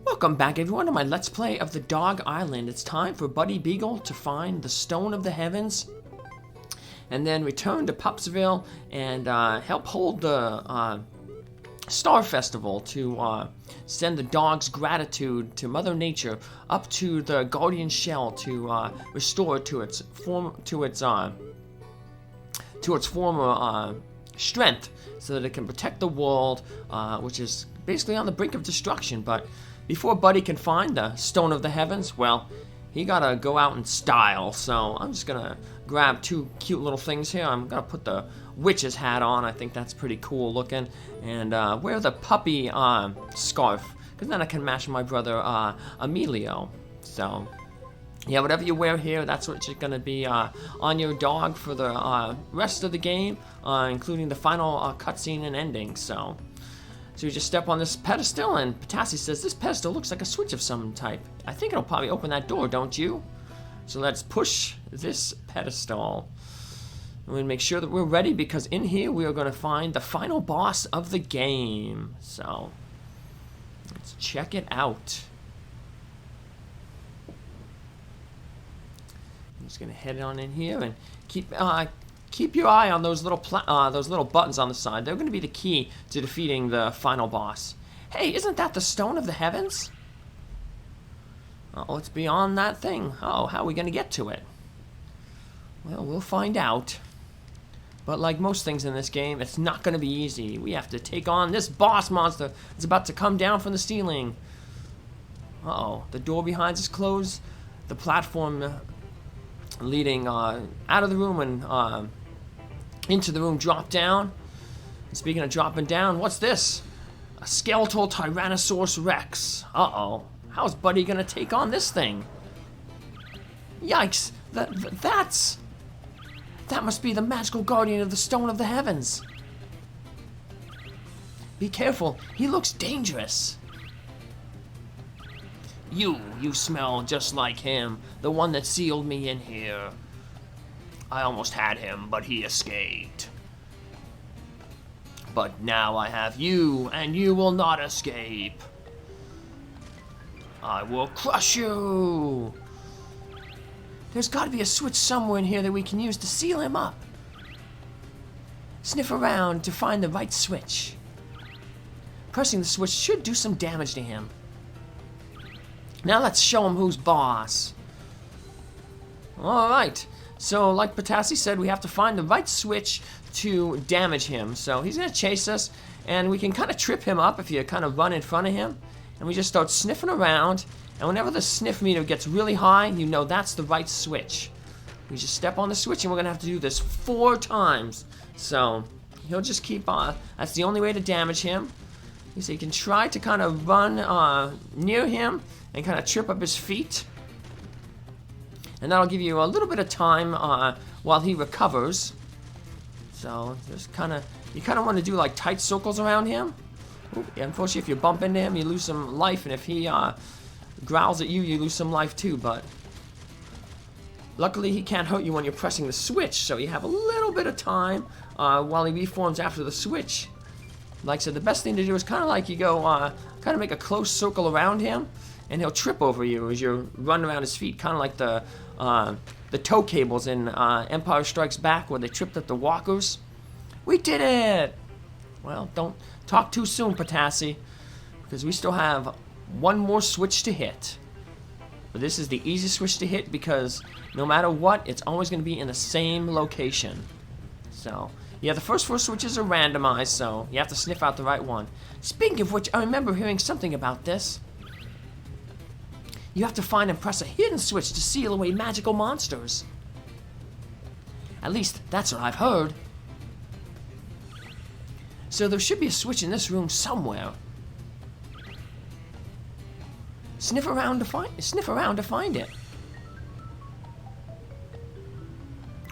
Welcome back everyone to my Let's Play of the Dog Island. It's time for Buddy Beagle to find the Stone of the Heavens and then return to Pupsville and help hold the Star Festival to send the dog's gratitude to Mother Nature up to the Guardian Shell to restore it to its former strength, so that it can protect the world, which is basically on the brink of destruction. But before Buddy can find the Stone of the Heavens, well, he gotta go out in style. So I'm just gonna grab two cute little things here. I'm gonna put the witch's hat on. I think that's pretty cool looking, and wear the puppy scarf, because then I can match my brother Emilio. So yeah, whatever you wear here, that's what you're gonna be on your dog for the rest of the game, including the final cutscene and ending. So you just step on this pedestal, and Potassi says this pedestal looks like a switch of some type. I think it'll probably open that door, don't you? So let's push this pedestal. And we'll make sure that we're ready, because in here we are going to find the final boss of the game. So let's check it out. I'm just going to head on in here and keep your eye on those little buttons on the side. They're going to be the key to defeating the final boss. Hey, isn't that the Stone of the Heavens? Oh, it's beyond that thing. Oh, how are we going to get to it? Well, we'll find out. But like most things in this game, it's not going to be easy. We have to take on this boss monster that's about to come down from the ceiling. Uh-oh, the door behind us is closed. The platform leading out of the room and into the room dropped down. And speaking of dropping down, what's this? A Skeletal Tyrannosaurus Rex. Uh-oh. How's Buddy gonna take on this thing? Yikes! That must be the magical guardian of the Stone of the Heavens. Be careful, he looks dangerous. You smell just like him, the one that sealed me in here. I almost had him, but he escaped. But now I have you, and you will not escape. I will crush you. There's got to be a switch somewhere in here that we can use to seal him up. Sniff around to find the right switch. Pressing the switch should do some damage to him. Now let's show him who's boss. Alright, so like Potassi said, we have to find the right switch to damage him. So he's going to chase us, and we can kind of trip him up if you kind of run in front of him. And we just start sniffing around, and whenever the sniff meter gets really high, you know that's the right switch. We just step on the switch, and we're going to have to do this 4 times. So he'll just keep on. That's the only way to damage him. So you can try to kind of run near him and kind of trip up his feet. And that'll give you a little bit of time while he recovers. So just you kind of want to do like tight circles around him. Ooh, unfortunately, if you bump into him, you lose some life, and if he growls at you, you lose some life too. But luckily, he can't hurt you when you're pressing the switch, so you have a little bit of time while he reforms after the switch. Like I said, the best thing to do is kind of like you go, kind of make a close circle around him, and he'll trip over you as you run around his feet, kind of like the tow cables in Empire Strikes Back, where they tripped up the walkers. We did it! Well, don't talk too soon, Potassi, because we still have one more switch to hit. But this is the easiest switch to hit, because no matter what, it's always going to be in the same location. So yeah, the first 4 switches are randomized, so you have to sniff out the right one. Speaking of which, I remember hearing something about this. You have to find and press a hidden switch to seal away magical monsters. At least, that's what I've heard. So there should be a switch in this room somewhere. Sniff around to find it.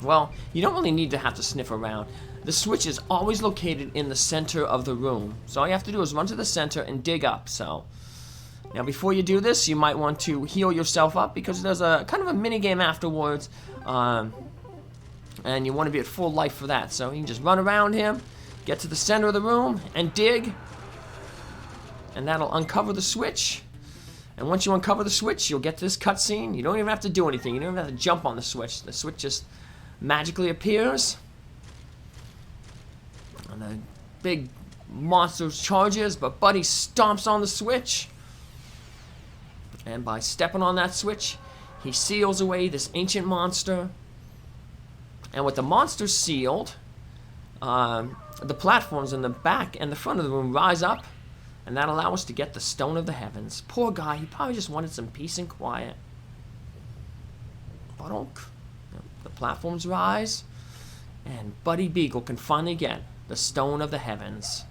Well, you don't really need to have to sniff around. The switch is always located in the center of the room. So all you have to do is run to the center and dig up. So now before you do this, you might want to heal yourself up, because there's a kind of a mini game afterwards, and you want to be at full life for that. So you can just run around him, get to the center of the room, and dig, and that'll uncover the switch. And once you uncover the switch, you'll get to this cutscene. You don't even have to do anything. You don't even have to jump on the switch. The switch just magically appears. And the big monster charges, but Buddy stomps on the switch. And by stepping on that switch, he seals away this ancient monster. And with the monster sealed, the platforms in the back and the front of the room rise up, and that allows us to get the Stone of the Heavens. Poor guy, he probably just wanted some peace and quiet. Ba-donk. The platforms rise, and Buddy Beagle can finally get the Stone of the Heavens.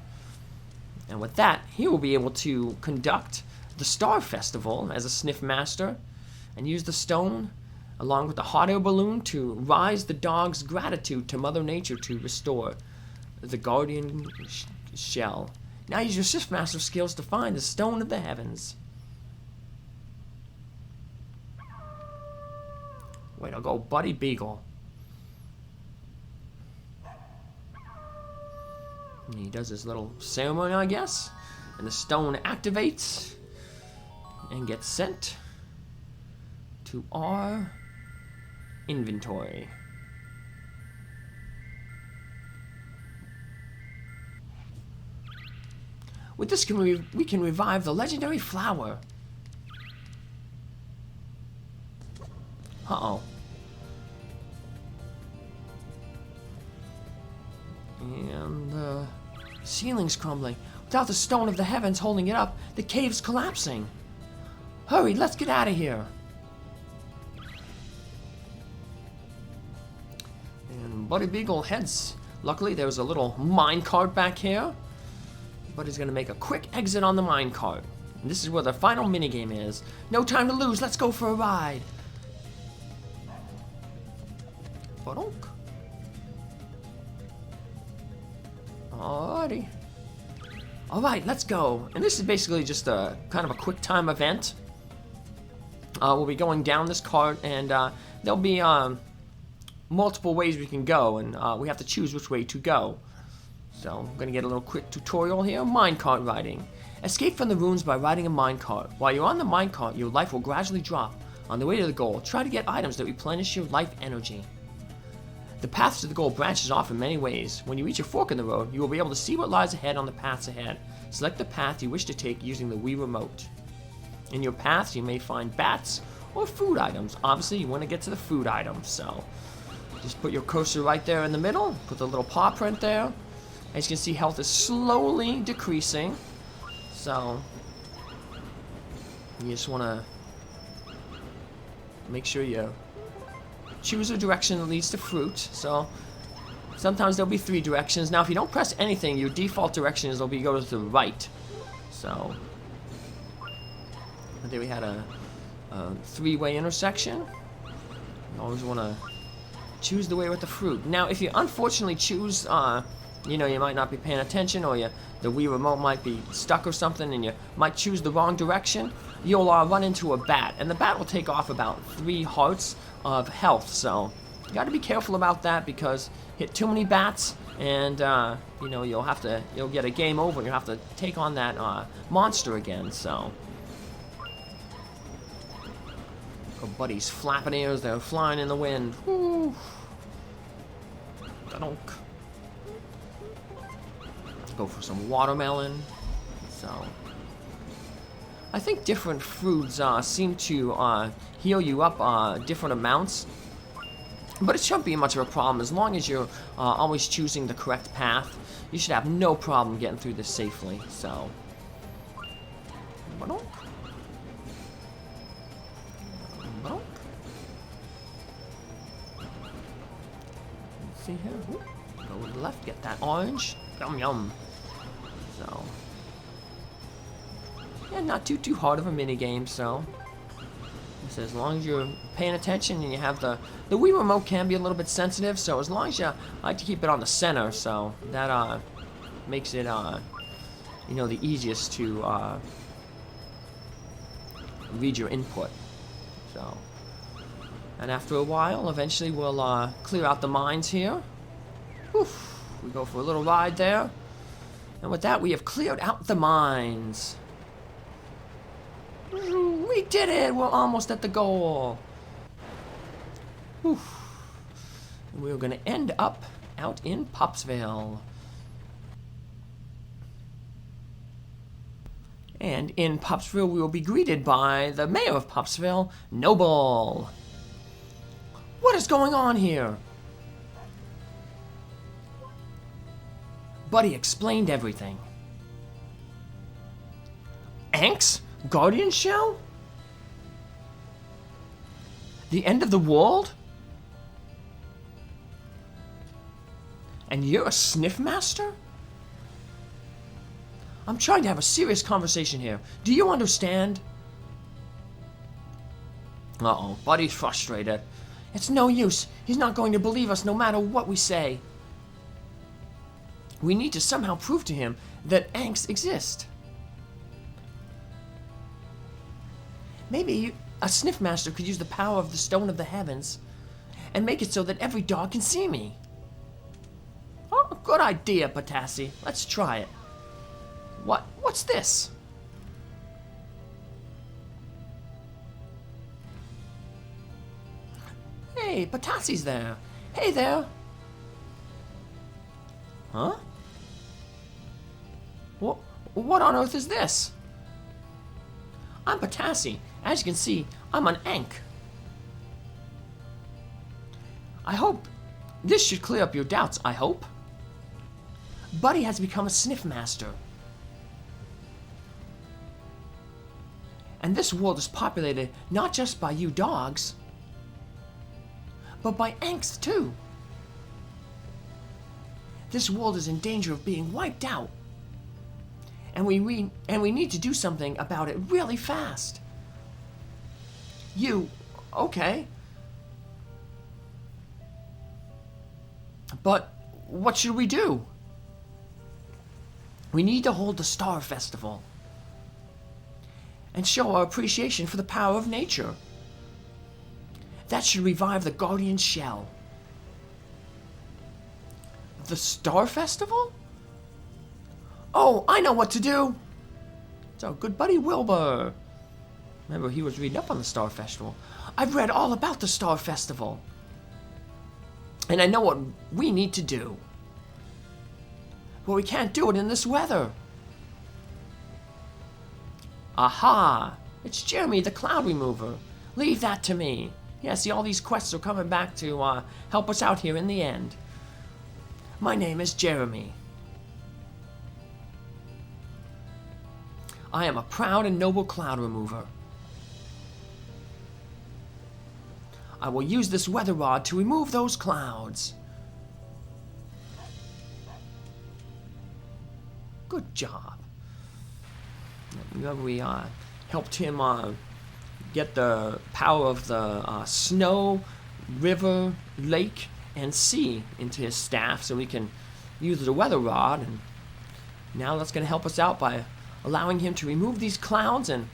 And with that, he will be able to conduct the Star Festival as a Sniff Master, and use the stone along with the hot air balloon to rise the dog's gratitude to Mother Nature to restore the guardian shell. Now use your Sniff Master skills to find the Stone of the Heavens. Way to go, Buddy Beagle. And he does his little ceremony, I guess, and the stone activates and gets sent to our inventory. With this, we can revive the legendary flower. Uh-oh. And the ceiling's crumbling. Without the Stone of the Heavens holding it up, the cave's collapsing. Hurry, let's get out of here. And Buddy Beagle heads. Luckily, there's a little minecart back here. Buddy's gonna make a quick exit on the minecart. And this is where the final minigame is. No time to lose, let's go for a ride. Ba-donk. Alrighty. Alright, let's go. And this is basically just a kind of a quick time event. We'll be going down this cart, and there'll be multiple ways we can go, and we have to choose which way to go. So I'm going to get a little quick tutorial here. Minecart riding. Escape from the ruins by riding a minecart. While you're on the minecart, your life will gradually drop. On the way to the goal, try to get items that replenish your life energy. The path to the goal branches off in many ways. When you reach a fork in the road, you will be able to see what lies ahead on the paths ahead. Select the path you wish to take using the Wii Remote. In your paths, you may find bats or food items. Obviously, you want to get to the food items, so just put your cursor right there in the middle, put the little paw print there. As you can see, health is slowly decreasing, so you just want to make sure you choose a direction that leads to fruit. So sometimes there'll be 3 directions. Now, if you don't press anything, your default direction is it'll be go to the right. So there we had a 3-way intersection. You always want to choose the way with the fruit. Now, if you unfortunately choose, you know, you might not be paying attention, or the Wii Remote might be stuck or something, and you might choose the wrong direction, you'll run into a bat, and the bat will take off about 3 hearts of health. So you got to be careful about that, because hit too many bats, and you know, you'll get a game over, and you'll have to take on that monster again. So our buddies flapping ears, they're flying in the wind. Woo. Da-donk. Go for some watermelon. So I think different fruits seem to heal you up different amounts, but it shouldn't be much of a problem as long as you're always choosing the correct path. You should have no problem getting through this safely. So let's see here. Ooh. Go to the left, get that orange. Yum yum. So yeah, not too hard of a mini game. So as long as you're paying attention and you have the Wii Remote can be a little bit sensitive. So as long as I like to keep it on the center, so that makes it you know, the easiest to read your input. So, and after a while, eventually we'll clear out the mines here. Oof. We go for a little ride there. And with that, we have cleared out the mines. We did it! We're almost at the goal. Whew. We're gonna end up out in Popsville. And in Popsville, we will be greeted by the mayor of Popsville, Noble. What is going on here? Buddy explained everything. Ank's guardian shell? The end of the world? And you're a sniff master? I'm trying to have a serious conversation here. Do you understand? Uh-oh, Buddy's frustrated. It's no use. He's not going to believe us no matter what we say. We need to somehow prove to him that Anks exist. Maybe a sniff master could use the power of the Stone of the Heavens and make it so that every dog can see me. Oh, good idea, Potassi. Let's try it. What's this? Hey, Potassi's there. Hey there. Huh? What on earth is this? I'm Potassi. As you can see, I'm an Ank. I hope this should clear up your doubts, I hope. Buddy has become a sniff master. And this world is populated not just by you dogs, but by Anks too. This world is in danger of being wiped out. And we need to do something about it really fast. Okay. But what should we do? We need to hold the Star Festival and show our appreciation for the power of nature. That should revive the Guardian Shell. The Star Festival? Oh, I know what to do! It's our good buddy Wilbur. Remember, he was reading up on the Star Festival. I've read all about the Star Festival. And I know what we need to do. But we can't do it in this weather. Aha! It's Jeremy the Cloud Remover. Leave that to me. Yeah, see, all these quests are coming back to help us out here in the end. My name is Jeremy. I am a proud and noble cloud remover. I will use this weather rod to remove those clouds. Good job. We helped him get the power of the snow, river, lake, and sea into his staff so we can use the weather rod. And now that's going to help us out by allowing him to remove these clouds, and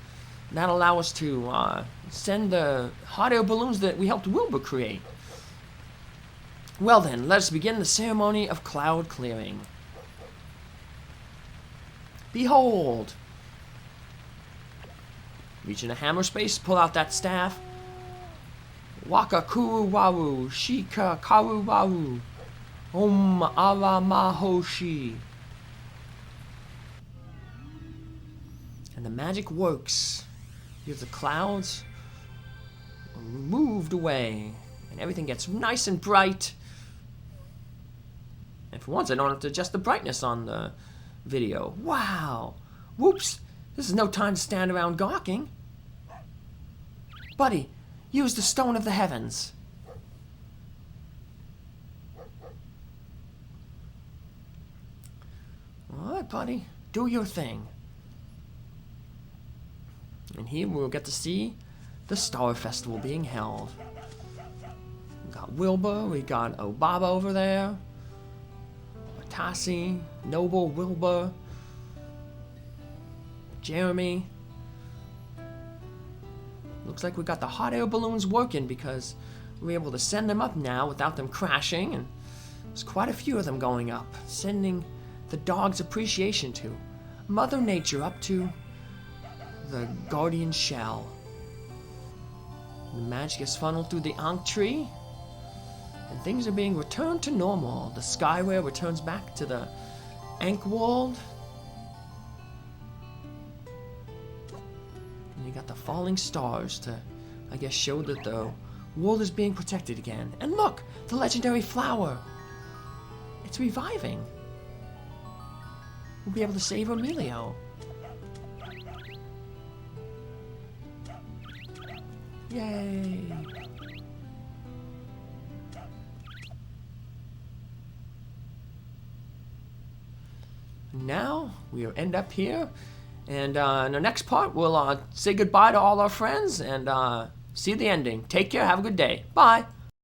that'll allow us to send the hot air balloons that we helped Wilbur create. Well then, let us begin the ceremony of cloud clearing. Behold! Reach in a hammer space, pull out that staff. Waka kuru waru, shika karu waru, om ara mahoshi. And the magic works. Here the clouds are moved away, and everything gets nice and bright. And for once, I don't have to adjust the brightness on the video. Wow! Whoops! This is no time to stand around gawking. Buddy, use the Stone of the Heavens. Alright, buddy. Do your thing. And here we'll get to see the Star Festival being held. We got Wilbur, we got Obaba over there. Tassi, Noble, Wilbur. Jeremy. Looks like we got the hot air balloons working because we're able to send them up now without them crashing, and there's quite a few of them going up, sending the dog's appreciation to Mother Nature up to the Guardian Shell. The magic is funneled through the Ankh tree, and things are being returned to normal. The Skyway returns back to the Ankh world. And you got the falling stars to, I guess, show that the world is being protected again. And look, the legendary flower. It's reviving. We'll be able to save Emilio. Yay! Now we'll end up here, and in the next part we'll say goodbye to all our friends and see the ending. Take care, have a good day. Bye!